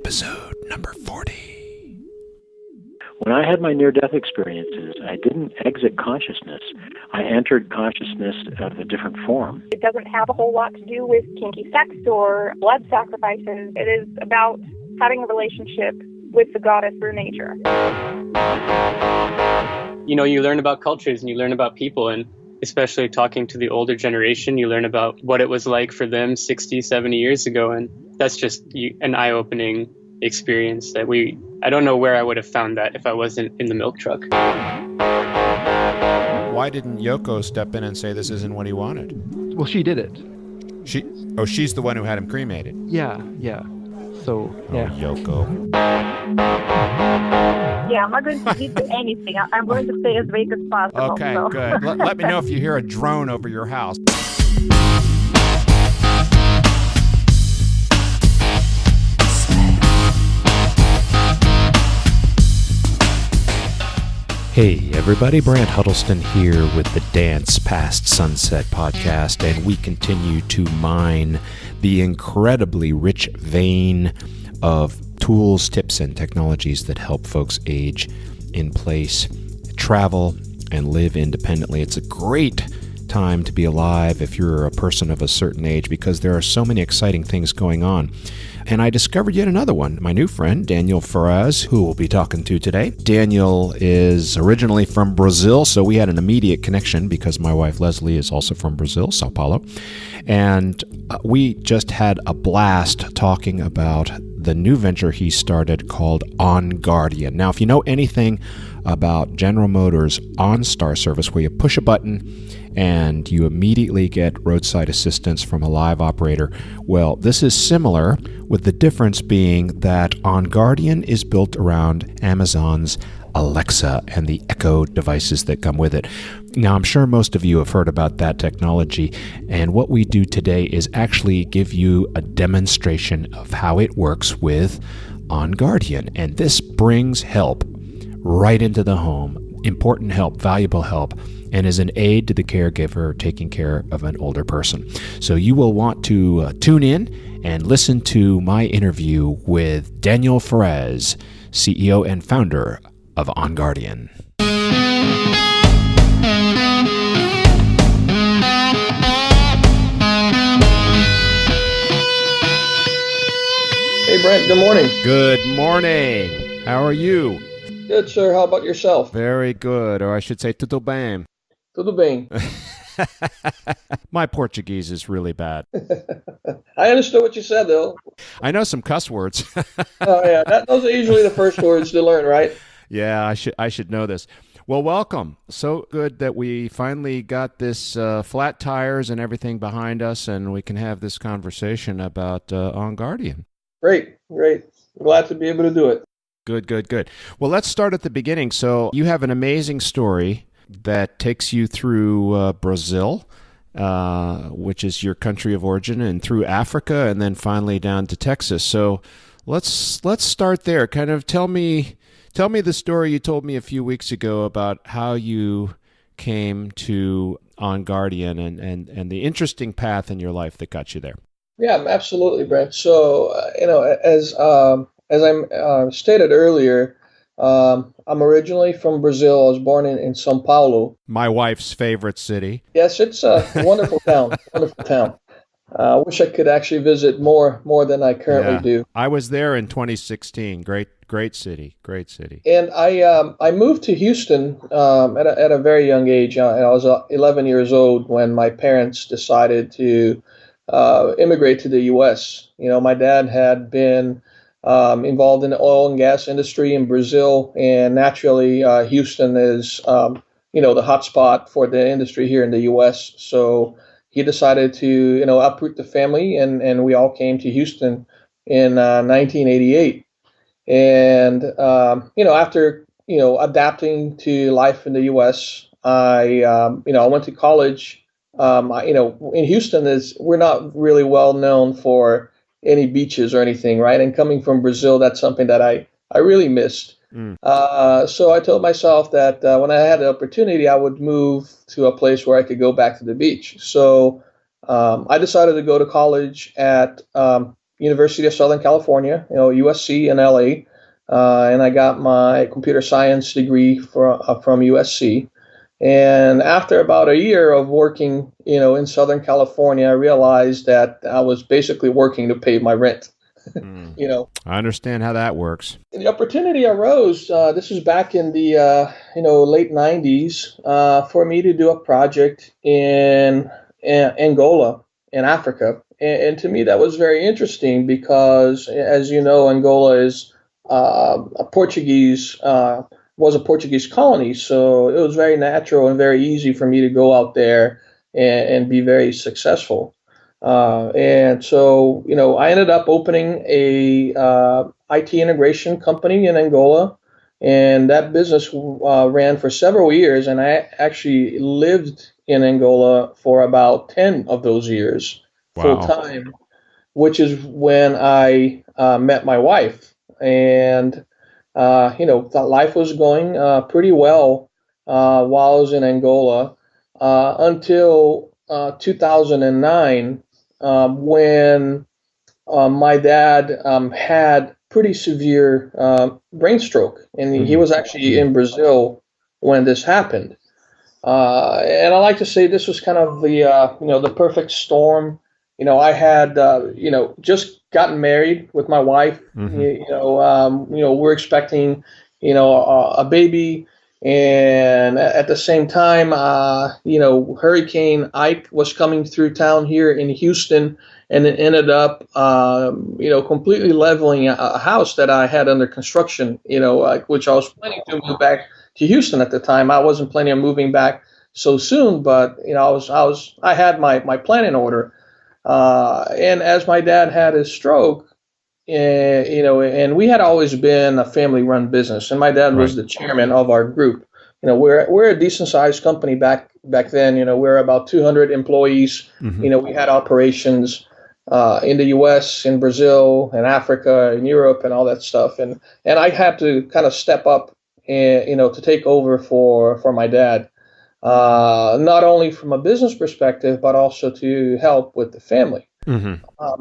episode number 40. When I had my near-death experiences, I didn't exit consciousness. I entered consciousness of a different form. It doesn't have a whole lot to do with kinky sex or blood sacrifices. It is about having a relationship with the goddess through nature. You know, you learn about cultures and you learn about people, and especially talking to the older generation, you learn about what it was like for them 60, 70 years ago, and that's just an eye-opening experience that I don't know where I would have found that if I wasn't in the milk truck. Why didn't Yoko step in and say this isn't what he wanted? Well, she did it. She's the one who had him cremated. Yeah. So, yeah. Oh, Yoko. Yeah, I'm not going to give you anything. I'm going to stay as vague as possible. Okay, so. good. Let me know if you hear a drone over your house. Hey everybody, Brant Huddleston here with the Dance Past Sunset podcast, and we continue to mine the incredibly rich vein of tools, tips, and technologies that help folks age in place, travel, and live independently. It's a great time to be alive if you're a person of a certain age because there are so many exciting things going on. And I discovered yet another one. My new friend, Daniel Ferraz, who we'll be talking to today. Daniel is originally from Brazil, so we had an immediate connection because my wife Leslie is also from Brazil, Sao Paulo. And we just had a blast talking about the new venture he started called On Guardian. Now, if you know anything about General Motors OnStar service, where you push a button and you immediately get roadside assistance from a live operator, well, this is similar, with the difference being that On Guardian is built around Amazon's Alexa and the Echo devices that come with it. Now, I'm sure most of you have heard about that technology, and what we do today is actually give you a demonstration of how it works with On Guardian, and this brings help right into the home. Important help, valuable help, and is an aid to the caregiver taking care of an older person. So you will want to tune in and listen to my interview with Daniel Ferraz, CEO and founder of On Guardian. Hey, Brent, good morning. Good morning. How are you? Good, sir. How about yourself? Very good, or I should say tudo bem. Tudo bem. My Portuguese is really bad. I understood what you said, though. I know some cuss words. Oh, yeah. Those are usually the first words to learn, right? Yeah, I should know this. Well, welcome. So good that we finally got this flat tires and everything behind us, and we can have this conversation about On Guardian. Great. Glad to be able to do it. Good. Well, let's start at the beginning. So you have an amazing story that takes you through Brazil, which is your country of origin, and through Africa, and then finally down to Texas. So let's start there. Kind of tell me the story you told me a few weeks ago about how you came to On Guardian and the interesting path in your life that got you there. Yeah, absolutely, Brent. So, as I stated earlier, I'm originally from Brazil. I was born in São Paulo. My wife's favorite city. Yes, it's a wonderful town. Wonderful town. I wish I could actually visit more than I currently do. I was there in 2016. Great city. And I moved to Houston at a very young age. I was 11 years old when my parents decided to immigrate to the U.S. You know, my dad had been involved in the oil and gas industry in Brazil, and naturally, Houston is, the hot spot for the industry here in the U.S. So he decided to, uproot the family, and we all came to Houston in 1988. And after adapting to life in the U.S., I went to college. In Houston, we're not really well known for any beaches or anything, right? And coming from Brazil, that's something that I really missed. So I told myself that when I had the opportunity, I would move to a place where I could go back to the beach. So I decided to go to college at University of Southern California, USC in LA, and I got my computer science degree from USC. And after about a year of working, in Southern California, I realized that I was basically working to pay my rent. I understand how that works. The opportunity arose. This was back in the late '90s for me to do a project in Angola in Africa, and to me that was very interesting because, as you know, Angola is a Portuguese was a Portuguese colony, so it was very natural and very easy for me to go out there and be very successful. And so, I ended up opening a IT integration company in Angola, and that business ran for several years, and I actually lived in Angola for about 10 of those years full time, which is when I met my wife. And, that life was going pretty well while I was in Angola until 2009, when my dad had pretty severe brain stroke, and he was actually in Brazil when this happened. And I like to say this was kind of the perfect storm. I had just gotten married with my wife. We're expecting a baby, and at the same time, Hurricane Ike was coming through town here in Houston, and it ended up completely leveling a house that I had under construction. Which I was planning to move back to Houston at the time. I wasn't planning on moving back so soon, but I had my plan in order. And as my dad had his stroke, and we had always been a family-run business, and my dad was the chairman of our group. We're a decent-sized company back then. We're about 200 employees. We had operations in the U.S., in Brazil, in Africa, in Europe, and all that stuff. And I had to kind of step up, and to take over for my dad. Not only from a business perspective, but also to help with the family.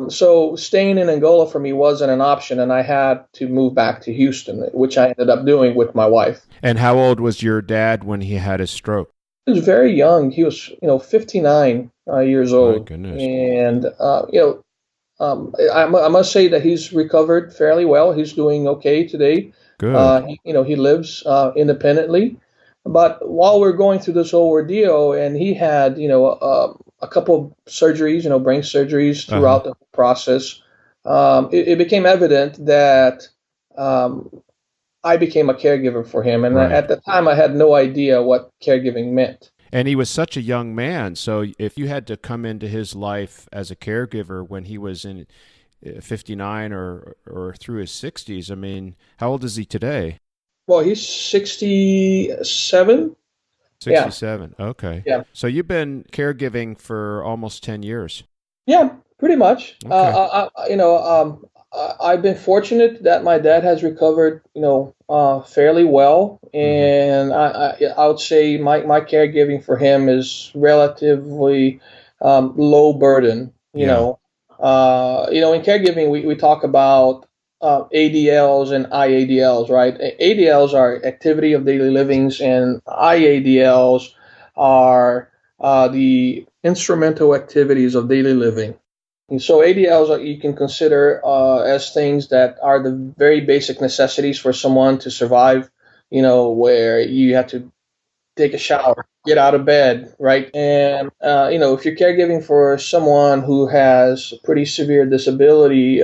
So staying in Angola for me wasn't an option, and I had to move back to Houston, which I ended up doing with my wife. And how old was your dad when he had his stroke? He was very young. He was, 59 years old. My goodness. And, I must say that he's recovered fairly well. He's doing okay today. Good. He lives independently. But while we're going through this whole ordeal, and he had, a couple of surgeries, brain surgeries throughout the process, it became evident that I became a caregiver for him. And at the time, I had no idea what caregiving meant. And he was such a young man. So if you had to come into his life as a caregiver when he was in 59 or through his 60s, I mean, how old is he today? Well, he's 67. 67. Yeah. Okay. Yeah. So you've been caregiving for almost 10 years. Yeah, pretty much. Okay. I've been fortunate that my dad has recovered, fairly well, and I would say my caregiving for him is relatively low burden. In caregiving, we talk about ADLs and IADLs, right? ADLs are activity of daily livings, and IADLs are the instrumental activities of daily living. And so ADLs you can consider as things that are the very basic necessities for someone to survive, where you have to take a shower, get out of bed, right? And, if you're caregiving for someone who has pretty severe disability,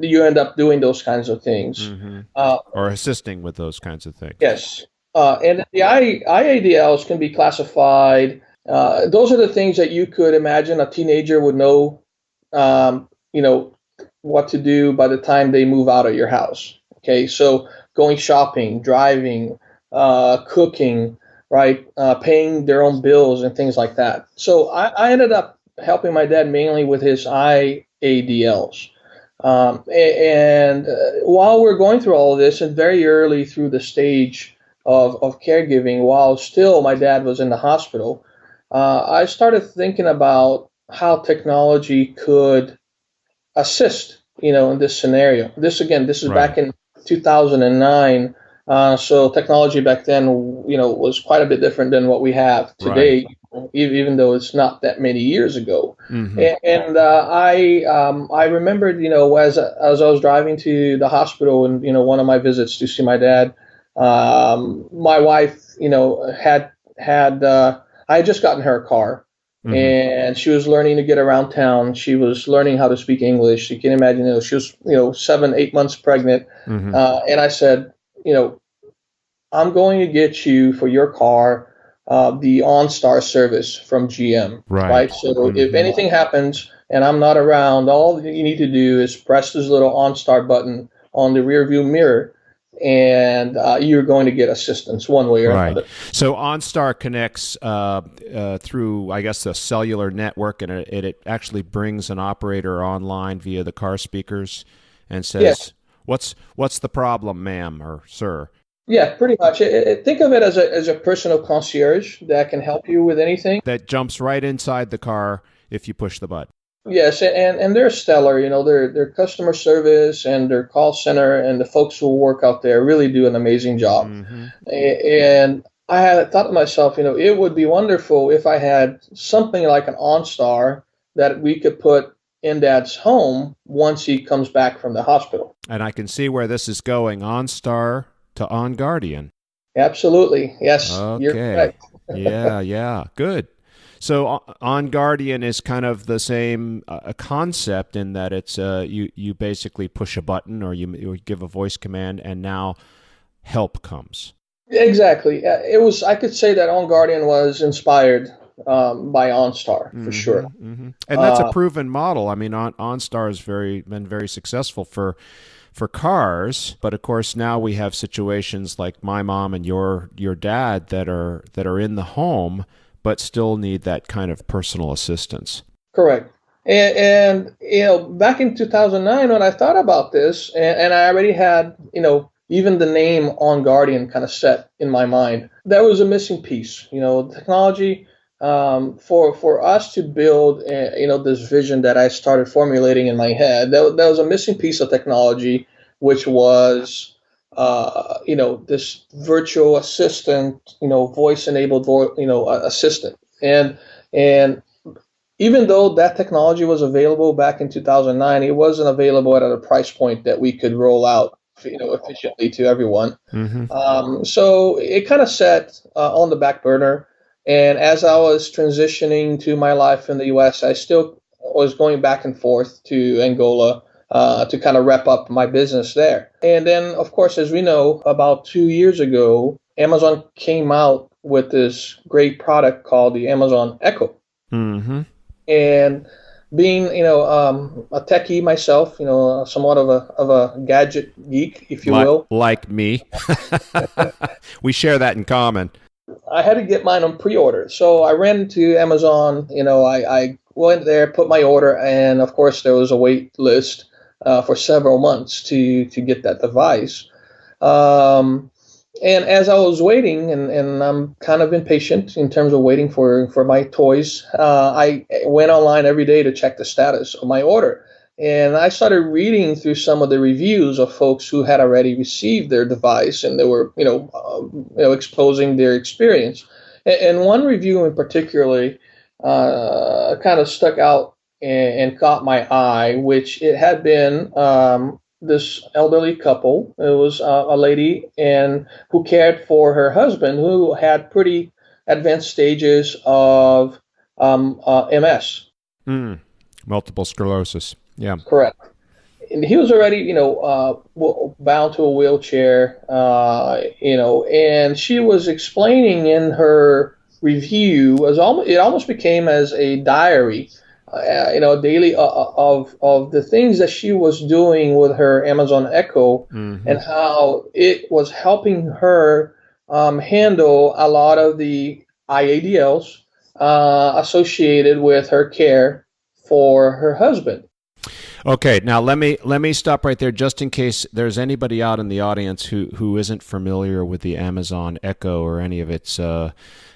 you end up doing those kinds of things. Or assisting with those kinds of things. Yes. And the IADLs can be classified. Those are the things that you could imagine a teenager would know, what to do by the time they move out of your house. Okay, so going shopping, driving, cooking, right? Paying their own bills and things like that. So I ended up helping my dad mainly with his IADLs. And while we're going through all of this, and very early through the stage of caregiving, while still my dad was in the hospital, I started thinking about how technology could assist in this scenario. This is Right. back in 2009. So technology back then, was quite a bit different than what we have today, even though it's not that many years ago. Mm-hmm. And I remembered, as I was driving to the hospital and, one of my visits to see my dad, my wife, I had just gotten her a car. Mm-hmm. And she was learning to get around town. She was learning how to speak English. You can imagine, she was, 7, 8 months pregnant. Mm-hmm. And I said, I'm going to get you for your car the OnStar service from GM. Right. So if anything happens and I'm not around, all you need to do is press this little OnStar button on the rear view mirror, and you're going to get assistance one way or another. So OnStar connects through, I guess, the cellular network, and it actually brings an operator online via the car speakers and says, "What's the problem, ma'am or sir?" Yeah, pretty much. Think of it as a personal concierge that can help you with anything. That jumps right inside the car if you push the button. Yes, and they're stellar. Their customer service and their call center and the folks who work out there really do an amazing job. Mm-hmm. And I had thought to myself, it would be wonderful if I had something like an OnStar that we could put in Dad's home once he comes back from the hospital. And I can see where this is going. OnStar to OnGuardian. Absolutely. Yes. Okay. You're correct. Yeah. Good. So OnGuardian is kind of the same concept in that it's you basically push a button or you give a voice command and now help comes. Exactly. I could say that OnGuardian was inspired by OnStar for sure. Mm-hmm. And that's a proven model. I mean, OnStar has been very successful for cars, but of course now we have situations like my mom and your dad that are in the home but still need that kind of personal assistance. Correct. And back in 2009 when I thought about this, and I already had even the name OnGuardian kind of set in my mind, there was a missing piece. Technology for us to build this vision that I started formulating in my head, there was a missing piece of technology, which was this virtual assistant, voice enabled assistant. And even though that technology was available back in 2009, it wasn't available at a price point that we could roll out efficiently to everyone. Mm-hmm. So it kind of sat on the back burner. And as I was transitioning to my life in the U.S., I still was going back and forth to Angola to kind of wrap up my business there. And then, of course, as we know, about 2 years ago, Amazon came out with this great product called the Amazon Echo. Mm-hmm. And being, a techie myself, somewhat of a gadget geek, if you will. Like me. We share that in common. I had to get mine on pre-order. So I ran to Amazon, I went there, put my order, and of course there was a wait list for several months to get that device. And as I was waiting, and I'm kind of impatient in terms of waiting for my toys, I went online every day to check the status of my order. And I started reading through some of the reviews of folks who had already received their device, and they were, exposing their experience. And one review in particular kind of stuck out and caught my eye, which it had been this elderly couple. It was a lady who cared for her husband, who had pretty advanced stages of MS. Multiple sclerosis. Yeah. Correct. And he was already, bound to a wheelchair, and she was explaining in her review, it almost became as a diary, daily of the things that she was doing with her Amazon Echo, mm-hmm. and how it was helping her handle a lot of the IADLs associated with her care for her husband. Okay, now let me stop right there, just in case there's anybody out in the audience who isn't familiar with the Amazon Echo or any of its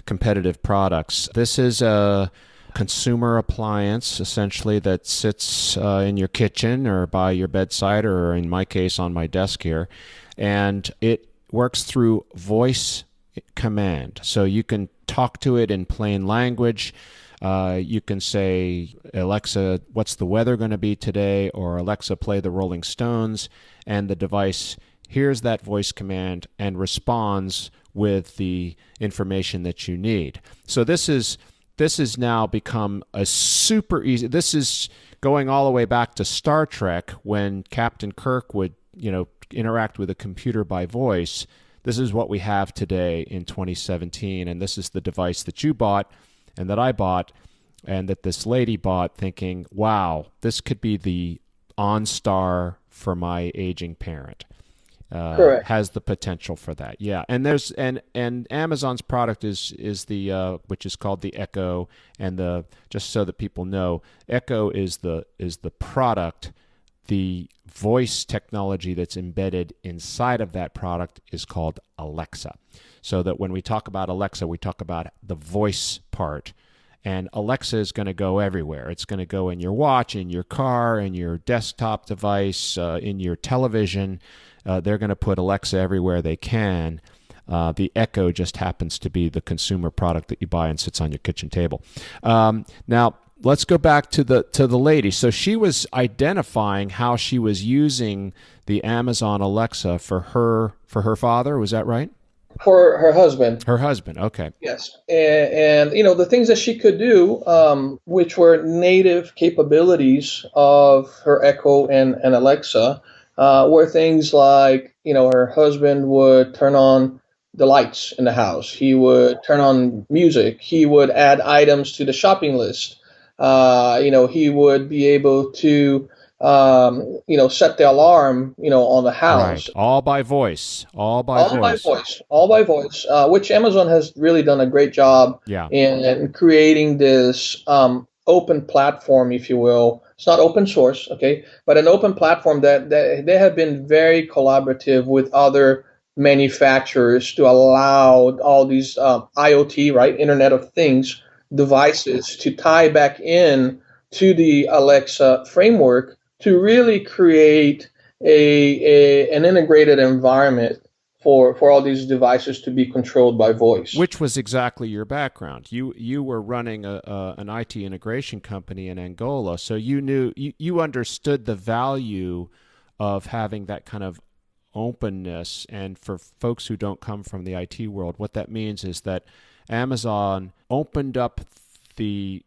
competitive products. This is a consumer appliance, essentially, that sits in your kitchen or by your bedside, or in my case, on my desk here. And it works through voice command. So you can talk to it in plain language. You can say, Alexa, what's the weather going to be today? Or Alexa, play the Rolling Stones. And the device hears that voice command and responds with the information that you need. So this has now become a super easy. This is going all the way back to Star Trek, when Captain Kirk would, interact with a computer by voice. This is what we have today in 2017, and this is the device that you bought and that I bought and that this lady bought, thinking, wow, this could be the OnStar for my aging parent. Correct. Has the potential for that. Yeah. And there's and Amazon's product is the which is called the Echo, and the, just so that people know, Echo is the product. The voice technology that's embedded inside of that product is called Alexa. So that when we talk about Alexa, we talk about the voice part. And Alexa is going to go everywhere. It's going to go in your watch, in your car, in your desktop device, in your television. They're going to put Alexa everywhere they can. The Echo just happens to be the consumer product that you buy and sits on your kitchen table. Now, let's go back to the lady. So she was identifying how she was using the Amazon Alexa for her father. Was that right? For her husband. Her husband, okay. Yes. And the things that she could do, which were native capabilities of her Echo and Alexa, were things like, her husband would turn on the lights in the house. He would turn on music. He would add items to the shopping list. He would be able to, set the alarm, on the house. Right. All by voice. All by voice, which Amazon has really done a great job in creating this open platform, if you will. It's not open source, okay, but an open platform that they have been very collaborative with other manufacturers to allow all these IoT, right, Internet of Things devices to tie back in to the Alexa framework to really create an integrated environment for all these devices to be controlled by voice. Which was exactly your background. You were running an IT integration company in Angola, so you understood the value of having that kind of openness. And for folks who don't come from the IT world, what that means is that Amazon opened up the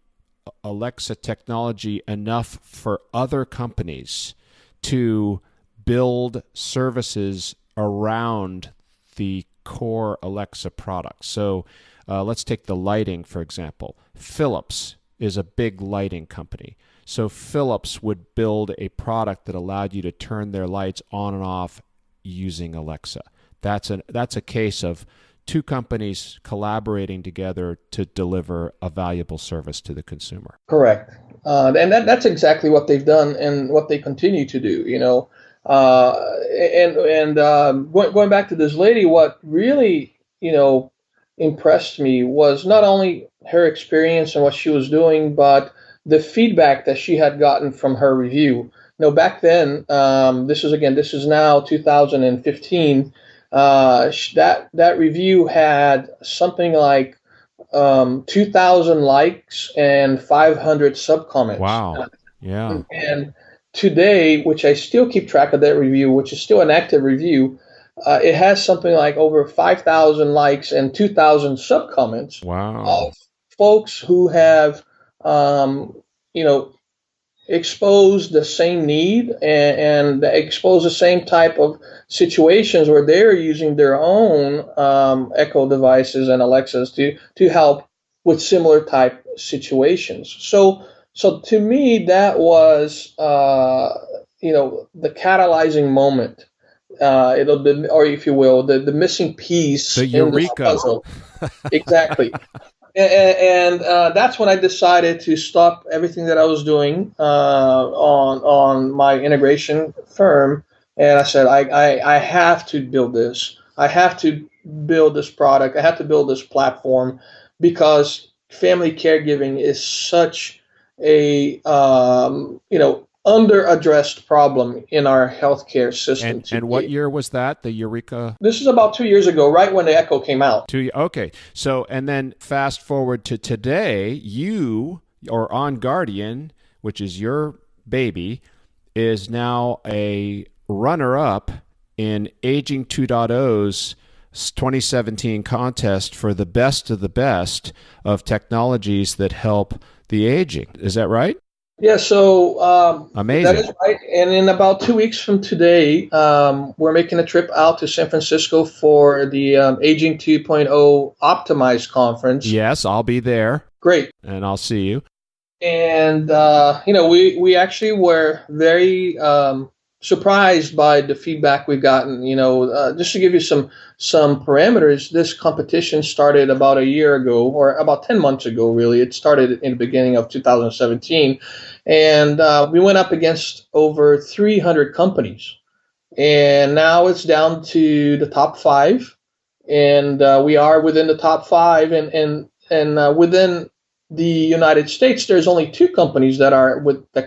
Alexa technology enough for other companies to build services around the core Alexa products. So let's take the lighting, for example. Philips is a big lighting company. So Philips would build a product that allowed you to turn their lights on and off using Alexa. That's a case of two companies collaborating together to deliver a valuable service to the consumer. Correct. And that's exactly what they've done and what they continue to do, going back to this lady, what really, impressed me was not only her experience and what she was doing, but the feedback that she had gotten from her review. Back then, this is now 2015, that review had something like 2,000 likes and 500 subcomments. Wow. Yeah. And today, which I still keep track of that review, which is still an active review, it has something like over 5,000 likes and 2,000 subcomments. Wow. Of folks who have, expose the same need and expose the same type of situations where they're using their own Echo devices and Alexas to help with similar type situations. So to me, that was the catalyzing moment, or if you will, the missing piece, the eureka in this puzzle. Exactly. And that's when I decided to stop everything that I was doing on my integration firm, and I said, I have to build this. I have to build this product. I have to build this platform, because family caregiving is such a under-addressed problem in our healthcare system. And what year was that? The Eureka? This is about 2 years ago, right when the Echo came out. Okay. So, and then fast forward to today, you, or On Guardian, which is your baby, is now a runner-up in Aging 2.0's 2017 contest for the best of the best of technologies that help the aging. Is that right? Yeah, so amazing. That is right. And in about 2 weeks from today, we're making a trip out to San Francisco for the Aging 2.0 Optimized Conference. Yes, I'll be there. Great. And I'll see you. And, we actually were very surprised by the feedback we've gotten. Just to give you some parameters, this competition started about a year ago, or about 10 months ago, really. It started in the beginning of 2017. And we went up against over 300 companies. And now it's down to the top 5. And we are within the top 5. And within the United States, there's only 2 companies that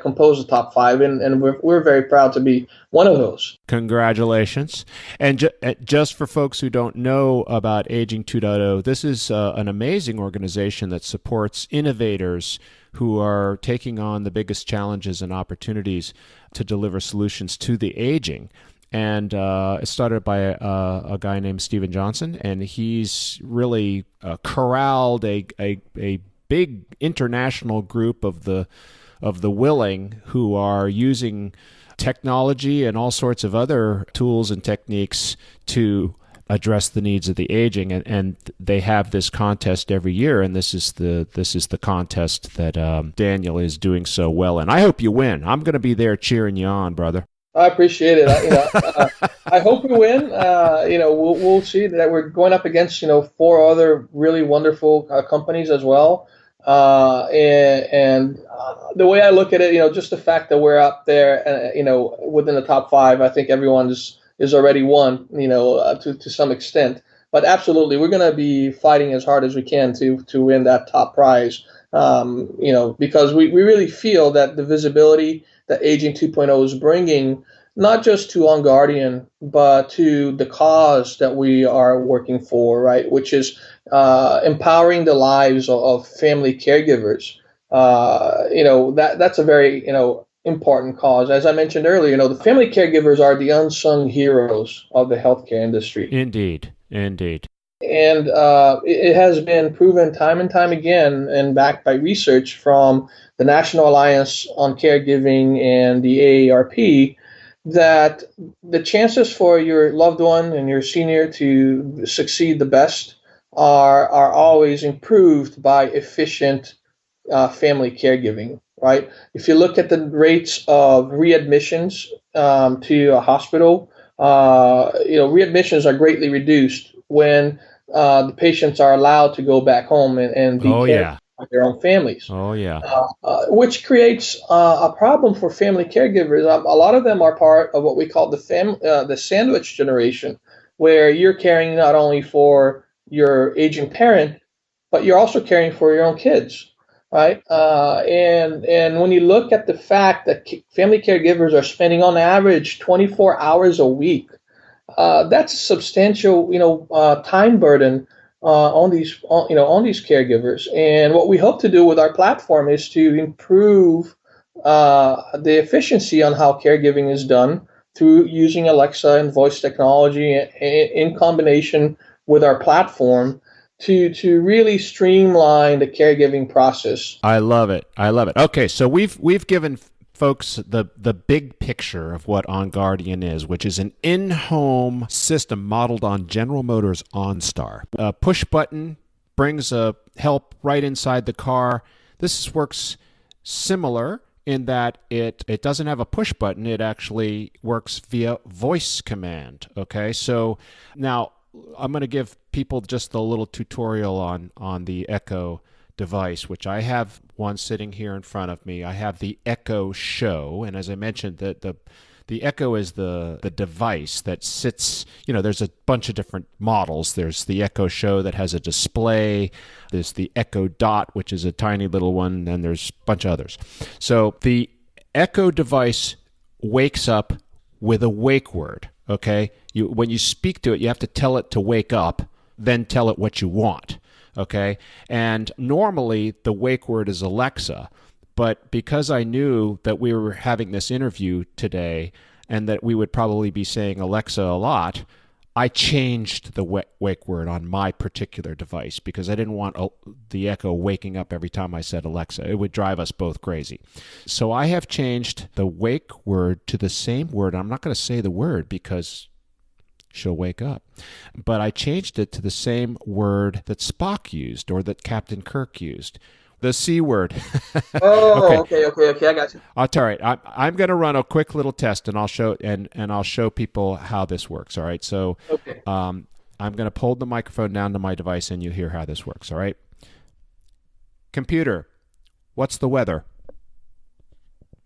compose the top 5, and we're very proud to be one of those. Congratulations! And just for folks who don't know about Aging 2.0, this is an amazing organization that supports innovators who are taking on the biggest challenges and opportunities to deliver solutions to the aging. And it started by a guy named Steven Johnson, and he's really corralled a big international group of the willing who are using technology and all sorts of other tools and techniques to address the needs of the aging, and they have this contest every year, and this is the contest that Daniel is doing so well, and I hope you win. I'm going to be there cheering you on, brother. I appreciate it. I hope we win. We'll see that we're going up against 4 other really wonderful companies as well. And the way I look at it, just the fact that we're up there, within the top 5, I think everyone is already won, to some extent. But absolutely, we're going to be fighting as hard as we can to win that top prize, because we really feel that the visibility that Aging 2.0 is bringing, not just to On Guardian, but to the cause that we are working for, right, which is empowering the lives of family caregivers. That's a very, important cause. As I mentioned earlier, the family caregivers are the unsung heroes of the healthcare industry. Indeed. And it has been proven time and time again, and backed by research from the National Alliance on Caregiving and the AARP, that the chances for your loved one and your senior to succeed the best are always improved by efficient family caregiving, right? If you look at the rates of readmissions to a hospital, readmissions are greatly reduced when the patients are allowed to go back home and be cared for by their own families. Which creates a problem for family caregivers. A lot of them are part of what we call the sandwich generation, where you're caring not only for your aging parent, but you're also caring for your own kids, right? And when you look at the fact that family caregivers are spending on average 24 hours a week, that's a substantial, time burden on these caregivers. And what we hope to do with our platform is to improve the efficiency on how caregiving is done through using Alexa and voice technology in combination with our platform to really streamline the caregiving process. I love it. Okay, so we've given folks the big picture of what On Guardian is, which is an in-home system modeled on General Motors OnStar. A push button brings a help right inside the car. This works similar in that it doesn't have a push button. It actually works via voice command. Okay, so now I'm going to give people just a little tutorial on the Echo device, which I have one sitting here in front of me. I have the Echo Show, and as I mentioned, the The Echo is the device that sits, there's a bunch of different models. There's the Echo Show that has a display. There's the Echo Dot, which is a tiny little one, and there's a bunch of others. So the Echo device wakes up with a wake word, okay? When you speak to it, you have to tell it to wake up, then tell it what you want, okay? And normally the wake word is Alexa, but because I knew that we were having this interview today and that we would probably be saying Alexa a lot, I changed the wake word on my particular device because I didn't want the Echo waking up every time I said Alexa. It would drive us both crazy. So I have changed the wake word to the same word. I'm not going to say the word because she'll wake up. But I changed it to the same word that Spock used or that Captain Kirk used. The C word. Oh, okay. I got you. All right. I'm going to run a quick little test, and I'll show people how this works. All right. So, okay. I'm going to hold the microphone down to my device, and you hear how this works. All right. Computer, what's the weather?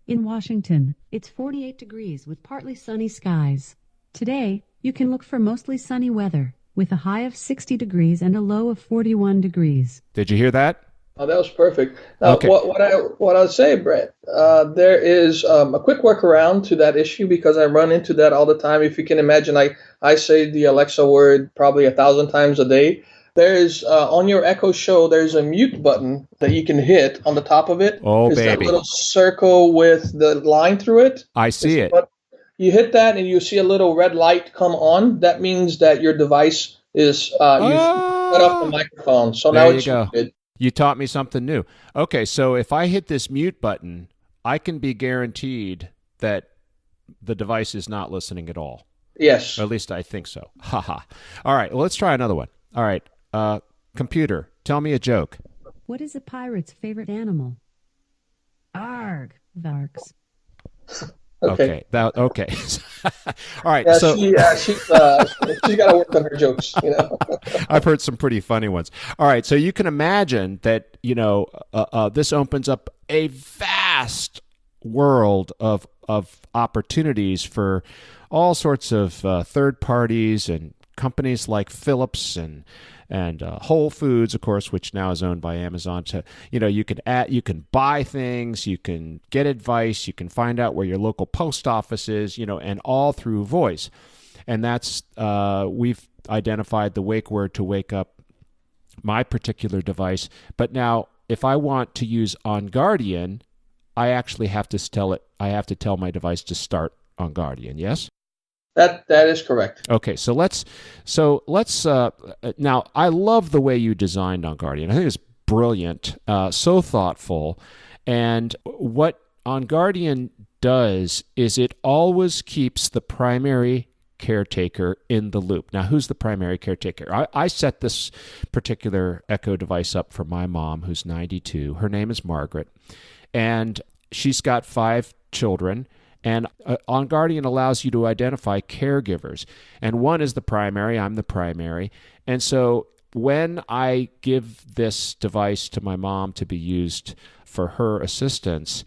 In Washington, it's 48 degrees with partly sunny skies. Today, you can look for mostly sunny weather with a high of 60 degrees and a low of 41 degrees. Did you hear that? Oh, that was perfect. Now, okay. What I would say, Brett, there is a quick workaround to that issue because I run into that all the time. If you can imagine, I say the Alexa word probably 1,000 times a day. There is on your Echo Show, there's a mute button that you can hit on the top of it. Oh, it's baby! That little circle with the line through it. I see it. You hit that and you see a little red light come on. That means that your device is you've cut off the microphone. So now it's good. You taught me something new. Okay, so if I hit this mute button, I can be guaranteed that the device is not listening at all. Yes. Or at least I think so. Haha. All right, well, let's try another one. All right, computer, tell me a joke. What is a pirate's favorite animal? Arg, Varks. Okay. Okay. All right. Yeah, so she's got to work on her jokes. I've heard some pretty funny ones. All right. So you can imagine that this opens up a vast world of opportunities for all sorts of third parties and companies like Philips and Whole Foods, of course, which now is owned by Amazon. You can buy things, you can get advice, you can find out where your local post office is, and all through voice. And that's we've identified the wake word to wake up my particular device. But now, if I want to use On Guardian, I actually have to tell it. I have to tell my device to start On Guardian. Yes. That is correct. Okay, so let's now I love the way you designed On Guardian. I think it's brilliant, so thoughtful, and what On Guardian does is it always keeps the primary caretaker in the loop. Now, who's the primary caretaker? I set this particular Echo device up for my mom, who's 92. Her name is Margaret, and she's got 5 children. And On Guardian allows you to identify caregivers. And one is the primary. I'm the primary. And so when I give this device to my mom to be used for her assistance,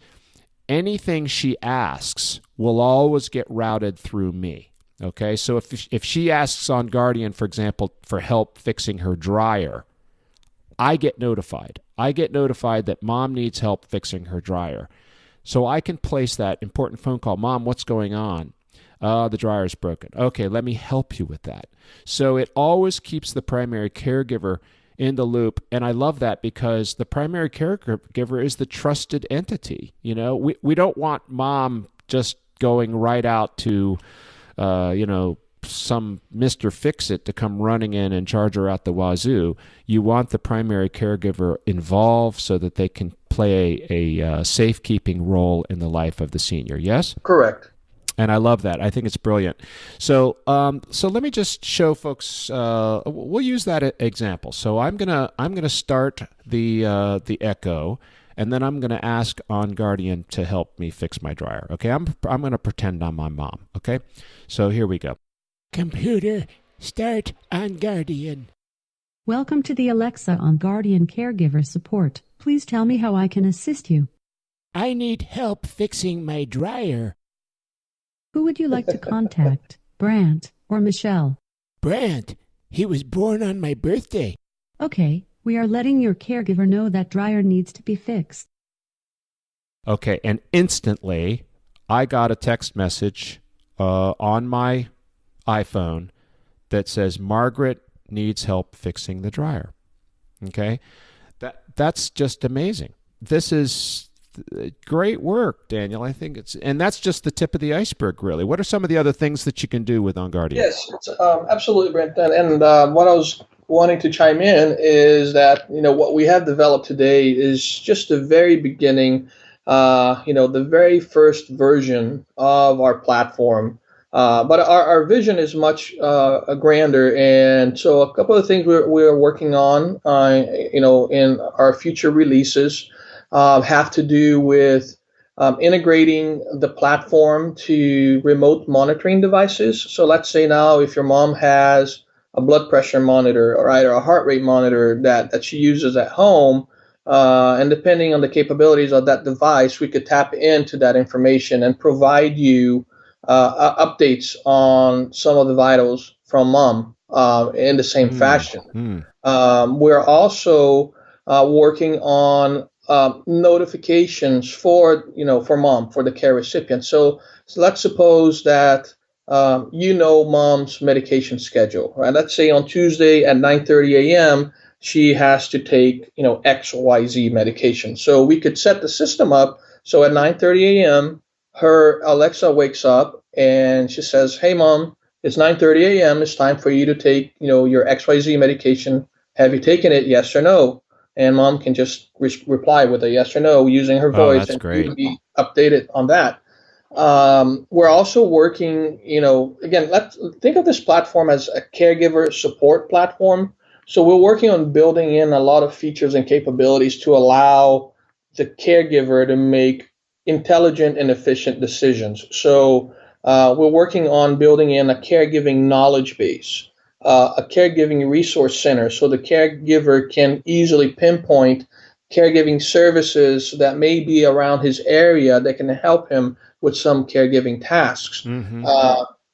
anything she asks will always get routed through me. Okay? So if she asks On Guardian, for example, for help fixing her dryer, I get notified. I get notified that Mom needs help fixing her dryer. So I can place that important phone call. Mom, what's going on? The dryer's broken. Okay, let me help you with that. So it always keeps the primary caregiver in the loop. And I love that because the primary caregiver is the trusted entity. We don't want Mom just going right out to, some Mr. Fix-It to come running in and charge her out the wazoo. You want the primary caregiver involved so that they can play a safekeeping role in the life of the senior. Yes? Correct. And I love that. I think it's brilliant. So let me just show folks. We'll use that example. So I'm gonna start the Echo, and then I'm gonna ask On Guardian to help me fix my dryer. Okay, I'm gonna pretend I'm my mom. Okay, so here we go. Computer, start On Guardian. Welcome to the Alexa On Guardian Caregiver Support. Please tell me how I can assist you. I need help fixing my dryer. Who would you like to contact, Brant or Michelle? Brant. He was born on my birthday. Okay, we are letting your caregiver know that dryer needs to be fixed. Okay, and instantly I got a text message on my iPhone that says Margaret needs help fixing the dryer. Okay, that's just amazing. This is great work, Daniel. I think and that's just the tip of the iceberg, really. What are some of the other things that you can do with On Guardian? Yes, it's, absolutely, Brent. And what I was wanting to chime in is that what we have developed today is just the very beginning. The very first version of our platform. But our vision is much grander, and so a couple of things we're working on, in our future releases, have to do with integrating the platform to remote monitoring devices. So let's say now, if your mom has a blood pressure monitor, or a heart rate monitor that she uses at home. And depending on the capabilities of that device, we could tap into that information and provide you updates on some of the vitals from mom in the same fashion. We're also working on notifications for mom, for the care recipient. So let's suppose that mom's medication schedule, right? Let's say on Tuesday at 9:30 a.m. she has to take, XYZ medication. So we could set the system up so at 9:30 a.m. her Alexa wakes up and she says, "Hey, Mom, it's 9:30 a.m. It's time for you to take, your XYZ medication. Have you taken it? Yes or no?" And Mom can just reply with a yes or no using her voice, and great. you would be updated on that. We're also working, again, let's think of this platform as a caregiver support platform. So we're working on building in a lot of features and capabilities to allow the caregiver to make intelligent and efficient decisions. So we're working on building in a caregiving knowledge base, a caregiving resource center, so the caregiver can easily pinpoint caregiving services that may be around his area that can help him with some caregiving tasks.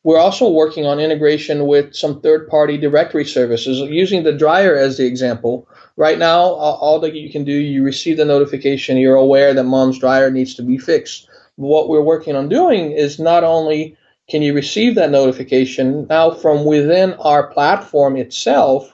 We're also working on integration with some third-party directory services. Using the dryer as the example, right now, all that you can do, you receive the notification, you're aware that mom's dryer needs to be fixed. What we're working on doing is not only can you receive that notification, now from within our platform itself,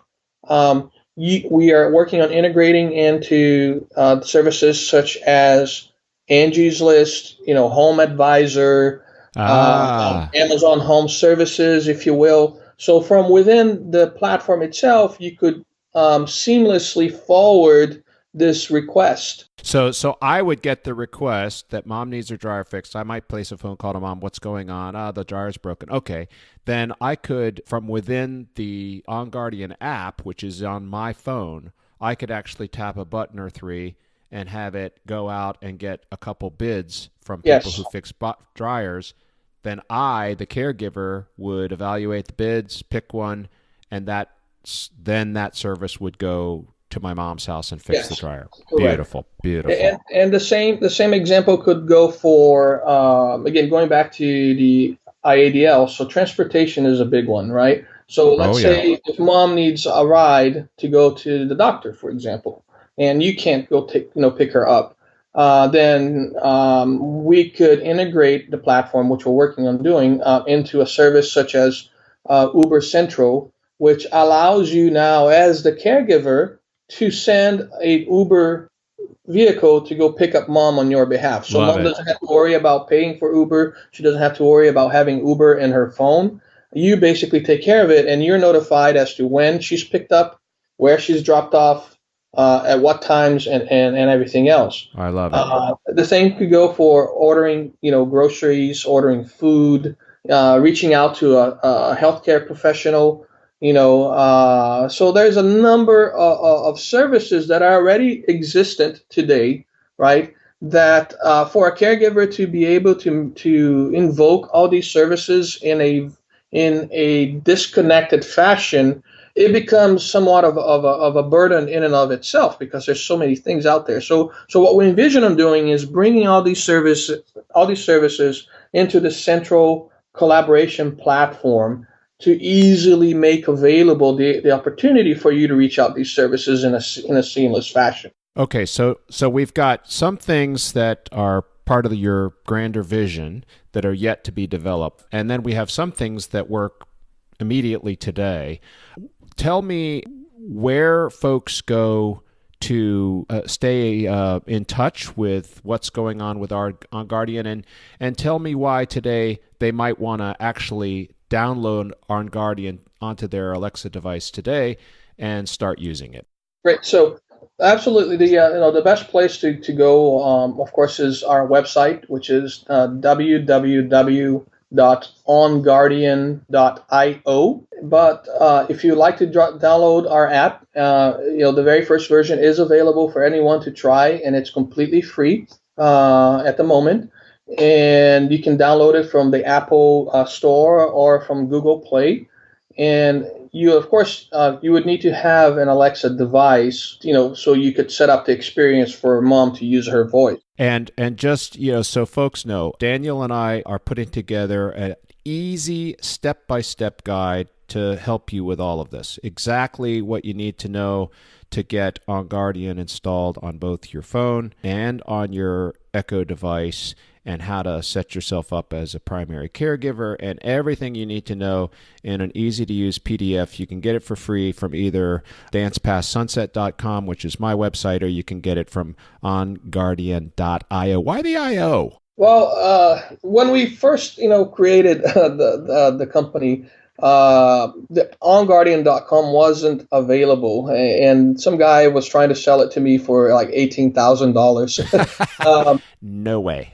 we are working on integrating into services such as Angie's List, Home Advisor, Amazon Home Services, if you will. So from within the platform itself, you could seamlessly forward this request. So I would get the request that mom needs her dryer fixed. I might place a phone call to mom. What's going on? The dryer's broken. Okay. Then I could, from within the On Guardian app, which is on my phone, I could actually tap a button or three and have it go out and get a couple bids from people who fix dryers. Then I, the caregiver, would evaluate the bids, pick one, and then that service would go to my mom's house and fix the dryer. Correct. Beautiful. And the same example could go for again, going back to the IADL. So transportation is a big one, right? So let's say if mom needs a ride to go to the doctor, for example, and you can't go pick her up, then we could integrate the platform, which we're working on doing, into a service such as Uber Central, which allows you now as the caregiver to send a Uber vehicle to go pick up mom on your behalf. So mom doesn't have to worry about paying for Uber. She doesn't have to worry about having Uber in her phone. You basically take care of it, and you're notified as to when she's picked up, where she's dropped off, at what times, and everything else. I love it. The same could go for ordering, groceries, ordering food, reaching out to a healthcare professional. So there's a number of services that are already existent today, right? That for a caregiver to be able to invoke all these services in a disconnected fashion, it becomes somewhat of a burden in and of itself, because there's so many things out there. So what we envision on doing is bringing all these services into the central collaboration platform to easily make available the opportunity for you to reach out these services in a seamless fashion. Okay, so we've got some things that are part of your grander vision that are yet to be developed, and then we have some things that work immediately today. Tell me where folks go to stay in touch with what's going on with On Guardian, and tell me why today they might want to actually download On Guardian onto their Alexa device today and start using it. Great. So absolutely, the best place to go, of course, is our website, which is www.onguardian.io. But if you'd like to download our app, the very first version is available for anyone to try, and it's completely free at the moment. And you can download it from the Apple Store or from Google Play. And you, of course, you would need to have an Alexa device, so you could set up the experience for mom to use her voice. And just, so folks know, Daniel and I are putting together an easy step-by-step guide to help you with all of this. Exactly what you need to know to get On Guardian installed on both your phone and on your Echo device, and how to set yourself up as a primary caregiver, and everything you need to know in an easy-to-use PDF. You can get it for free from either dancepastsunset.com, which is my website, or you can get it from onguardian.io. Why the IO? Well, when we first, created the company, the onguardian.com wasn't available, and some guy was trying to sell it to me for like $18,000. No way.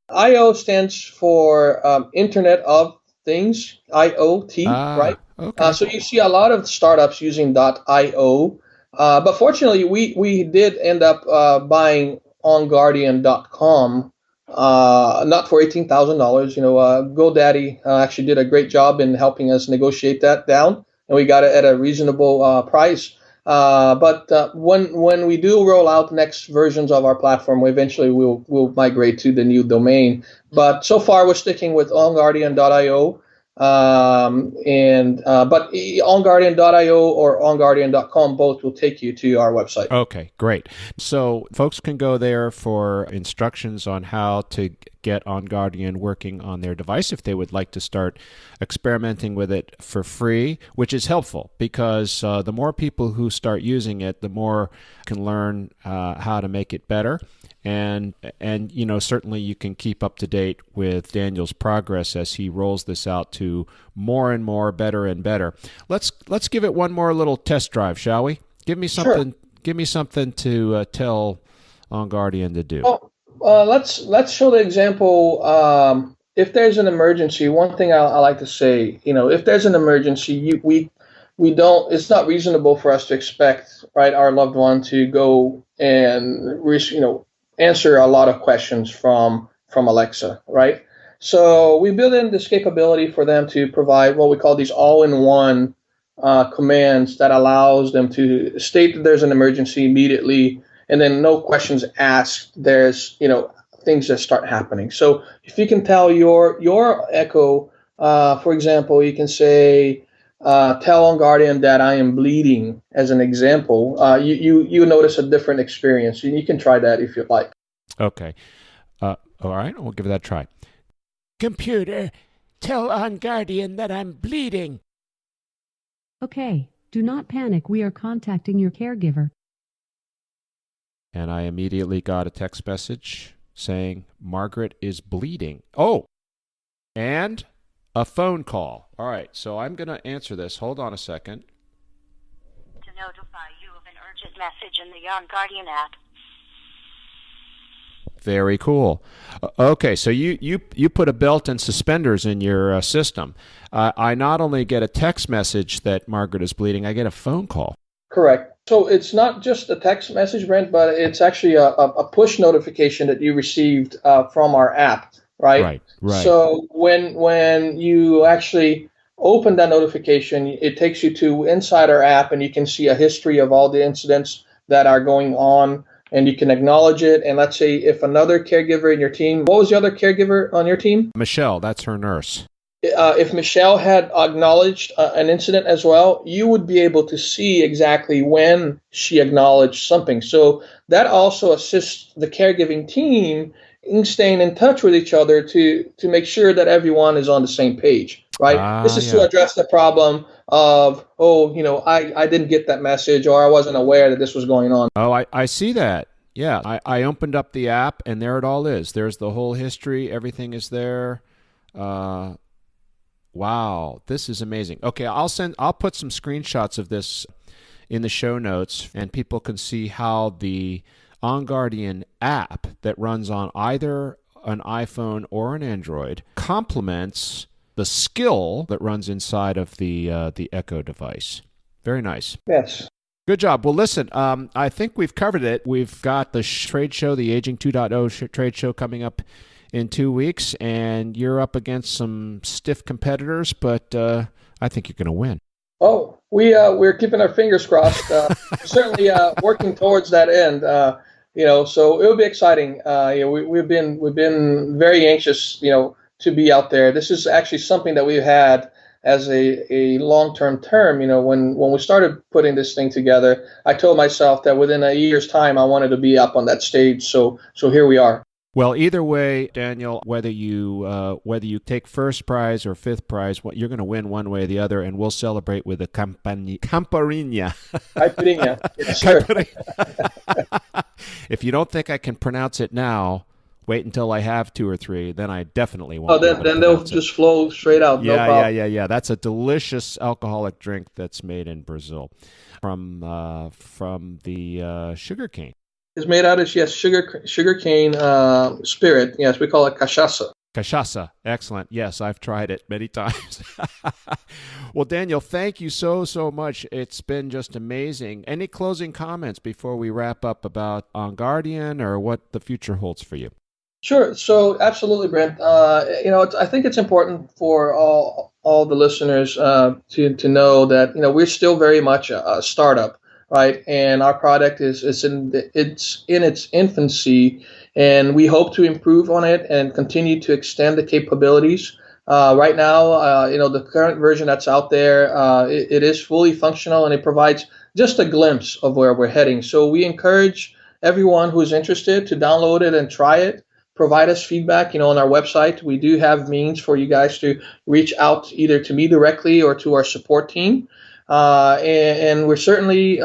IO stands for Internet of Things, IoT, right? Okay. So you see a lot of startups using .io, but fortunately, we did end up buying onguardian.com. Not for $18,000. GoDaddy actually did a great job in helping us negotiate that down, and we got it at a reasonable price. But when we do roll out next versions of our platform, eventually we'll migrate to the new domain. But so far we're sticking with onguardian.io. But onguardian.io or onguardian.com both will take you to our website. Okay, great. So folks can go there for instructions on how to get On Guardian working on their device if they would like to start experimenting with it for free, which is helpful because the more people who start using it, the more can learn how to make it better. And certainly you can keep up to date with Daniel's progress as he rolls this out to more and more, better and better. Let's give it one more little test drive, shall we? Give me something. Sure. Give me something to tell On Guardian to do. Let's show the example. If there's an emergency, one thing I like to say, if there's an emergency, we don't. It's not reasonable for us to expect, right, our loved one to go and answer a lot of questions from Alexa, right? So we built in this capability for them to provide what we call these all-in-one commands that allows them to state that there's an emergency immediately, and then no questions asked. There's things that start happening. So if you can tell your Echo, for example, you can say, tell On Guardian that I am bleeding, as an example, you notice a different experience. You can try that if you'd like. Okay. All right, we'll give that a try. Computer, tell On Guardian that I'm bleeding. Okay, do not panic. We are contacting your caregiver. And I immediately got a text message saying Margaret is bleeding. Oh, and a phone call. All right, so I'm going to answer this. Hold on a second. To notify you of an urgent message in the On Guardian app. Very cool. Okay, so you put a belt and suspenders in your system. I not only get a text message that Margaret is bleeding, I get a phone call. Correct. So it's not just a text message, Brent, but it's actually a push notification that you received from our app, right? Right. So when you actually open that notification, it takes you to inside our app, and you can see a history of all the incidents that are going on, and you can acknowledge it. And let's say if another caregiver in your team, what was the other caregiver on your team? Michelle, that's her nurse. if Michelle had acknowledged an incident as well, you would be able to see exactly when she acknowledged something. So that also assists the caregiving team in staying in touch with each other to make sure that everyone is on the same page, right? This is to address the problem of, I didn't get that message, or I wasn't aware that this was going on. Oh, I see that. Yeah, I opened up the app, and there it all is. There's the whole history. Everything is there. Wow, this is amazing. Okay, I'll put some screenshots of this in the show notes, and people can see how the OnGuardian app that runs on either an iPhone or an Android complements the skill that runs inside of the Echo device. Very nice. Yes. Good job. Well, listen, I think we've covered it. We've got the trade show, the Aging 2.0 trade show coming up in 2 weeks, and you're up against some stiff competitors, but I think you're going to win. Oh, we're keeping our fingers crossed. Certainly working towards that end. So it'll be exciting. We've been very anxious, to be out there. This is actually something that we've had as a long-term term. When we started putting this thing together, I told myself that within a year's time, I wanted to be up on that stage. So here we are. Well, either way, Daniel, whether you take first prize or fifth prize, you're going to win one way or the other, and we'll celebrate with a caipirinha. Caipirinha. Yes, sure. If you don't think I can pronounce it now, wait until I have two or three. Then I definitely won't. Oh, then they'll just flow straight out. Yeah, no problem. Yeah. That's a delicious alcoholic drink that's made in Brazil from the sugar cane. It's made out of sugar cane spirit. Yes, we call it cachaça. Cachaça, excellent. Yes, I've tried it many times. Well, Daniel, thank you so much. It's been just amazing. Any closing comments before we wrap up about OnGuardian or what the future holds for you? Sure. So absolutely, Brent. I think it's important for all the listeners to know that we're still very much a startup. Right, and our product is in its infancy, and we hope to improve on it and continue to extend the capabilities. Right now, the current version that's out there, it is fully functional, and it provides just a glimpse of where we're heading. So we encourage everyone who's interested to download it and try it. Provide us feedback. On our website, we do have means for you guys to reach out either to me directly or to our support team. And we're certainly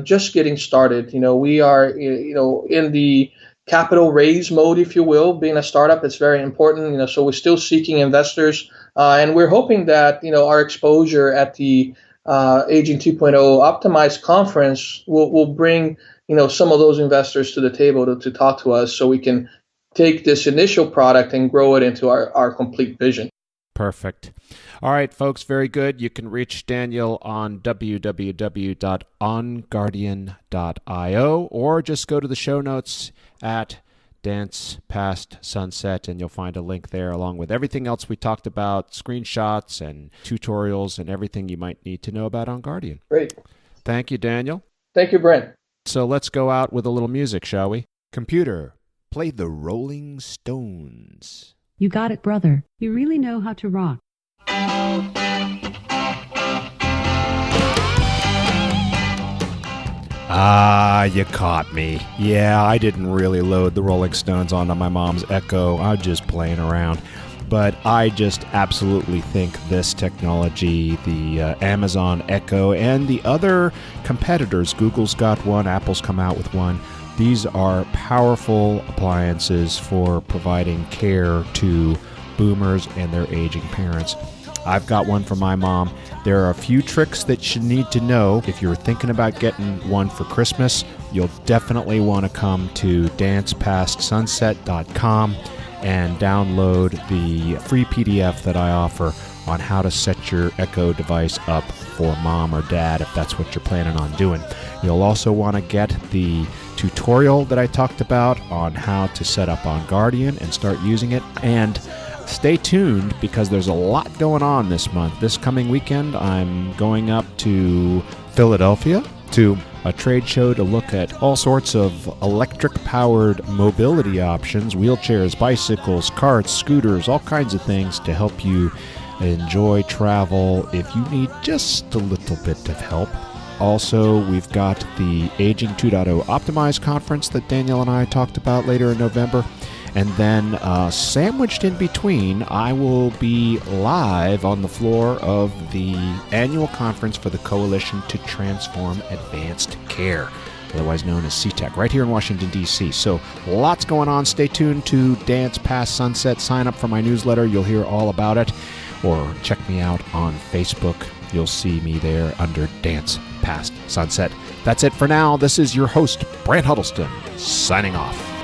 just getting started. We are, in the capital raise mode, if you will. Being a startup, it's very important. So we're still seeking investors, and we're hoping that our exposure at the Aging 2.0 Optimized conference will bring some of those investors to the table to talk to us, so we can take this initial product and grow it into our complete vision. Perfect. All right, folks, very good. You can reach Daniel on www.onguardian.io, or just go to the show notes at Dance Past Sunset, and you'll find a link there along with everything else we talked about, screenshots and tutorials and everything you might need to know about OnGuardian. Great. Thank you, Daniel. Thank you, Brent. So let's go out with a little music, shall we? Computer, play the Rolling Stones. You got it, brother. You really know how to rock. Ah, you caught me. Yeah, I didn't really load the Rolling Stones onto my mom's Echo. I was just playing around. But I just absolutely think this technology, the Amazon Echo, and the other competitors, Google's got one, Apple's come out with one, these are powerful appliances for providing care to boomers and their aging parents. I've got one for my mom. There are a few tricks that you need to know. If you're thinking about getting one for Christmas, you'll definitely want to come to dancepastsunset.com and download the free PDF that I offer on how to set your Echo device up for mom or dad if that's what you're planning on doing. You'll also want to get the tutorial that I talked about on how to set up OnGuardian and start using it. And stay tuned because there's a lot going on this month. This coming weekend, I'm going up to Philadelphia to a trade show to look at all sorts of electric-powered mobility options, wheelchairs, bicycles, carts, scooters, all kinds of things to help you Enjoy travel if you need just a little bit of help. Also, we've got the Aging 2.0 Optimized Conference that Daniel and I talked about later in November. And then sandwiched in between, I will be live on the floor of the annual conference for the Coalition to Transform Advanced Care, otherwise known as CTEC, right here in Washington, D.C. So lots going on. Stay tuned to Dance Past Sunset. Sign up for my newsletter. You'll hear all about it. Or check me out on Facebook. You'll see me there under Dance Past Sunset. That's it for now. This is your host, Brant Huddleston, signing off.